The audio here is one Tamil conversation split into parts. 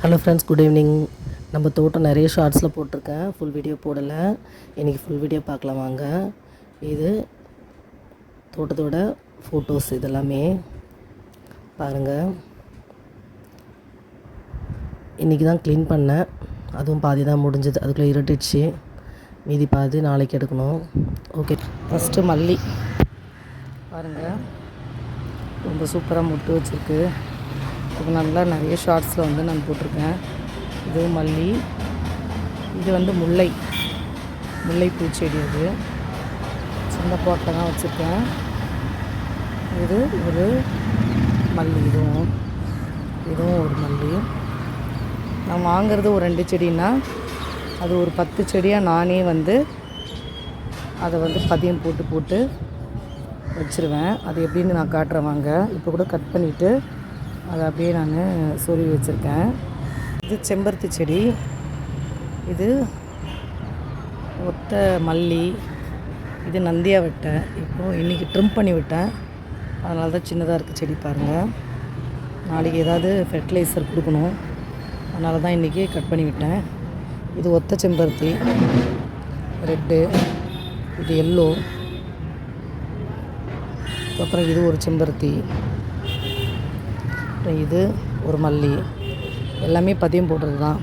Hello friends, good evening. நம்ம தோட்டம் நிறைய ஷார்ட்ஸில் போட்டிருக்கேன், ஃபுல் வீடியோ போடலை. இன்றைக்கி ஃபுல் வீடியோ பார்க்கலாம் வாங்க. இது தோட்டத்தோட ஃபோட்டோஸ், இதெல்லாமே பாருங்கள். இன்றைக்கி தான் க்ளீன் பண்ணேன், அதுவும் பாதி தான் முடிஞ்சது. அதுக்குள்ளே இருட்டுச்சு, மீதி பாதி நாளைக்கு எடுக்கணும். ஓகே, ஃபஸ்ட்டு மல்லி பாருங்கள், ரொம்ப சூப்பராக முட்டு வச்சுருக்கு. இது நல்லா நிறைய ஷார்ட்ஸில் வந்து நான் போட்டிருக்கேன். இது மல்லி, இது முல்லை பூச்செடி. அது சின்ன பாட்டில் தான் வச்சுருக்கேன். இது ஒரு மல்லி, இதுவும் ஒரு மல்லி. நான் வாங்கிறது ஒரு 2 செடின்னா அது ஒரு 10 செடியாக நானே வந்து அதை வந்து பதியம் போட்டு வச்சுருவேன். அது எப்படின்னு நான் காட்டுறேன் வாங்க. இப்போ கூட கட் பண்ணிவிட்டு அதை அப்படியே நான் சொருவி வச்சுருக்கேன். இது செம்பருத்தி செடி, இது ஒத்த மல்லி, இது நந்தியா விட்டேன். இப்போது இன்றைக்கி ட்ரிம் பண்ணி விட்டேன், அதனால தான் சின்னதாக இருக்குது செடி பாருங்கள். நாளைக்கு ஏதாவது ஃபெர்டிலைசர் கொடுக்கணும், அதனால தான் இன்றைக்கி கட் பண்ணி விட்டேன். இது ஒத்த செம்பருத்தி ரெட்டு, இது எல்லோ, அப்புறம் இது ஒரு செம்பருத்தி, அப்புறம் இது ஒரு மல்லி. எல்லாமே பதியம் போடுறது தான்.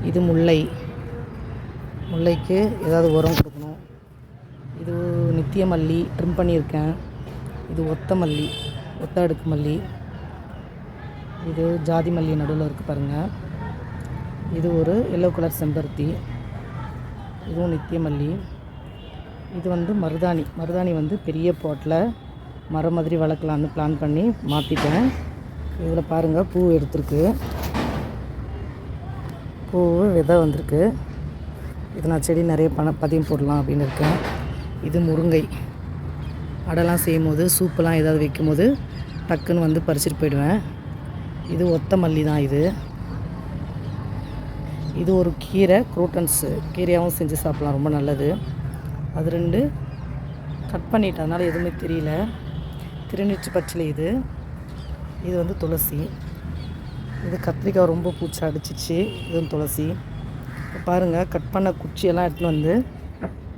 இது முல்லைக்கு ஏதாவது உரம் கொடுக்கணும். இது நித்திய மல்லி ட்ரிம் பண்ணியிருக்கேன். இது ஒத்த அடுக்கு மல்லி. இது ஜாதி மல்லி நடுவில் இருக்குது பாருங்கள். இது ஒரு எல்லோ கலர் செம்பருத்தி, இதுவும் நித்திய மல்லி. இது வந்து மருதாணி வந்து பெரிய பாட்டில் மரம் மாதிரி வளர்க்கலான்னு பிளான் பண்ணி மாற்றிட்டேன். இதில் பாருங்கள், பூ எடுத்துருக்கு, பூ விதை வந்திருக்கு. இது நான் செடி நிறைய பதியம் போடலாம் அப்படின்னு இருக்கேன். இது முருங்கை, அடைலாம் செய்யும் போது சூப்பெல்லாம் ஏதாவது வைக்கும் போது டக்குன்னு வந்து பறிச்சிட்டு போயிடுவேன். இது ஒத்த மல்லி தான். இது ஒரு கீரை, குரோட்டன்ஸு கீரையாகவும் செஞ்சு சாப்பிட்லாம், ரொம்ப நல்லது. அது 2 கட் பண்ணிட்டேன், அதனால் எதுவுமே தெரியல. திருநீற்று பச்சிலை. இது வந்து துளசி. இது கத்திரிக்காய் ரொம்ப பூச்சி அடிச்சிச்சு, இதுவும் துளசி. இப்போ பாருங்கள், கட் பண்ண குச்சியெல்லாம் எடுத்துன்னு வந்து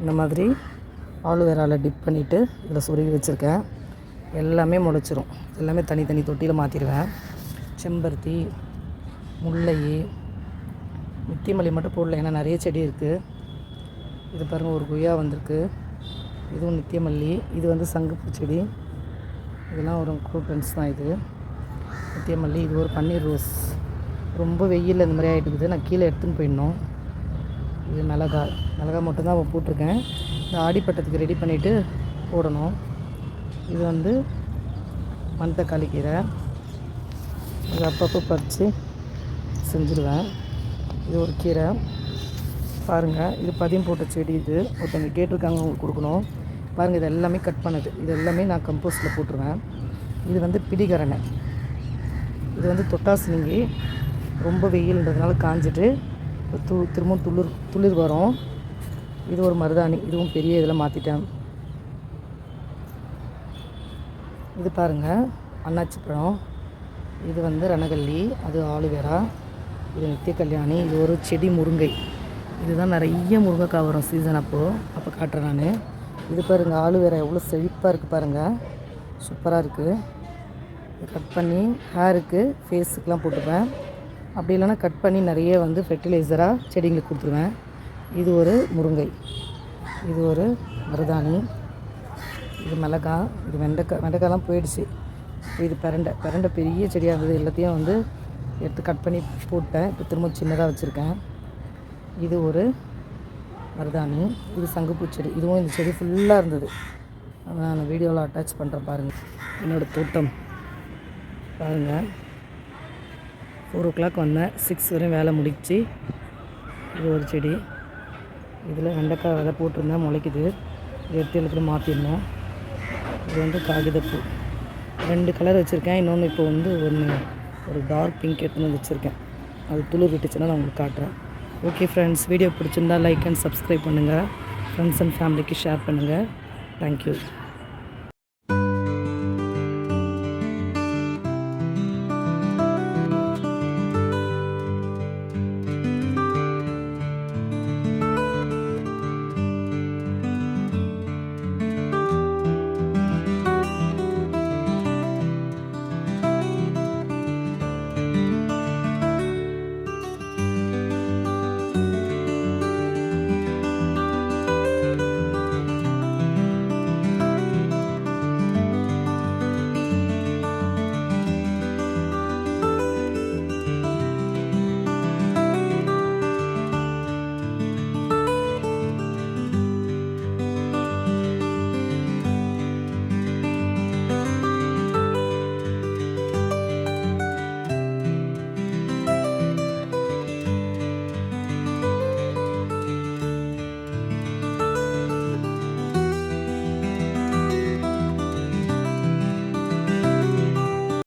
இந்த மாதிரி ஆலுவேராவில் டிப் பண்ணிவிட்டு இதில் சொருகி வச்சுருக்கேன். எல்லாமே முளைச்சிரும். எல்லாமே தனி தொட்டியில் மாற்றிடுவேன். செம்பருத்தி, முல்லை, நித்திய மல்லி மட்டும் போடல, ஏன்னா நிறைய செடி இருக்குது. இது பாருங்கள், ஒரு கொய்யா வந்திருக்கு, இதுவும் நித்திய மல்லி. இது வந்து சங்குப்பூ செடி, இதெல்லாம் ஒரு குரோட்டன்ஸ் தான். இது நித்திய மல்லி. இது ஒரு பன்னீர் ரோஸ், ரொம்ப வெயில் இந்த மாதிரி ஆகிட்டுக்குது, நான் கீழே எடுத்துன்னு போயிடணும். இது மிளகாய் மட்டும்தான் போட்டிருக்கேன். இந்த ஆடிப்பட்டத்துக்கு ரெடி பண்ணிவிட்டு போடணும். இது வந்து மணத்தக்காளி கீரை, இது அப்பப்போ பறித்து செஞ்சுருவேன். இது ஒரு கீரை பாருங்கள். இது பதியம் போட்ட செடி. இது ஒருத்தவங்க கேட்டிருக்காங்க, உங்களுக்கு கொடுக்கணும். பாருங்கள், இது எல்லாமே கட் பண்ணது. இது எல்லாமே நான் கம்போஸ்ட்டில் போட்டுருவேன். இது வந்து பிடிகரணை. இது வந்து தொட்டாசினிங்கி, ரொம்ப வெயில்ன்றதுனால காஞ்சிட்டு திரும்பவும் துளிர் வரும். இது ஒரு மருதாணி, இதுவும் பெரிய இதில் மாற்றிட்டேன். இது பாருங்கள், அன்னாச்சி பழம். இது வந்து ரணகல்லி, அது ஆலுவேரா. இது நித்திய கல்யாணி. இது ஒரு செடி முருங்கை. இதுதான் நிறைய முருங்கைக்காய் வரும் சீசன், அப்போ காட்டுறேன் நான். இது பாருங்கள், ஆலுவேரா எவ்வளோ செழிப்பாக இருக்குது பாருங்கள், சூப்பராக இருக்குது. கட் பண்ணி ஹேருக்கு, ஃபேஸுக்கெலாம் போட்டுப்பேன். அப்படி இல்லைனா கட் பண்ணி நிறைய வந்து ஃபெர்டிலைசராக செடிங்களுக்கு கொடுத்துருவேன். இது ஒரு முருங்கை, இது ஒரு மருதாணி, இது மிளகாய், இது வெண்டைக்காய்லாம் போயிடுச்சு. இது பிரண்டை பெரிய செடியாக இருந்தது, எல்லாத்தையும் வந்து எடுத்து கட் பண்ணி போட்டேன். இப்போ திரும்ப சின்னதாக வச்சுருக்கேன். இது ஒரு மருதாணி, இது சங்குப்பூ செடி. இதுவும் இந்த செடி ஃபுல்லாக இருந்தது, நான் வீடியோவில் அட்டாச் பண்ணுறேன் பாருங்கள். என்னோடய தோட்டம் பாருங்கள். 4 o'clock வந்தேன், 6 வரையும் வேலை முடிச்சு. இது ஒரு செடி, இதில் வெண்டைக்காய் விதை போட்டிருந்தேன், முளைக்குது. இது எடுத்து எல்லாத்தையும் மாற்றிருந்தேன். இது வந்து காகிதப்பூ, 2 கலர் வச்சுருக்கேன். இன்னொன்று இப்போ வந்து ஒரு டார்க் பிங்க் எடுத்துன்னு வச்சுருக்கேன். அது துளிர் விட்டுச்சுன்னா நான் உங்களுக்கு காட்டுறேன். ஓகே ஃப்ரெண்ட்ஸ், வீடியோ பிடிச்சிருந்தால் லைக் அண்ட் சப்ஸ்கிரைப் பண்ணுங்கள். ஃப்ரெண்ட்ஸ் அண்ட் ஃபேமிலிக்கு ஷேர் பண்ணுங்கள். தேங்க்யூ.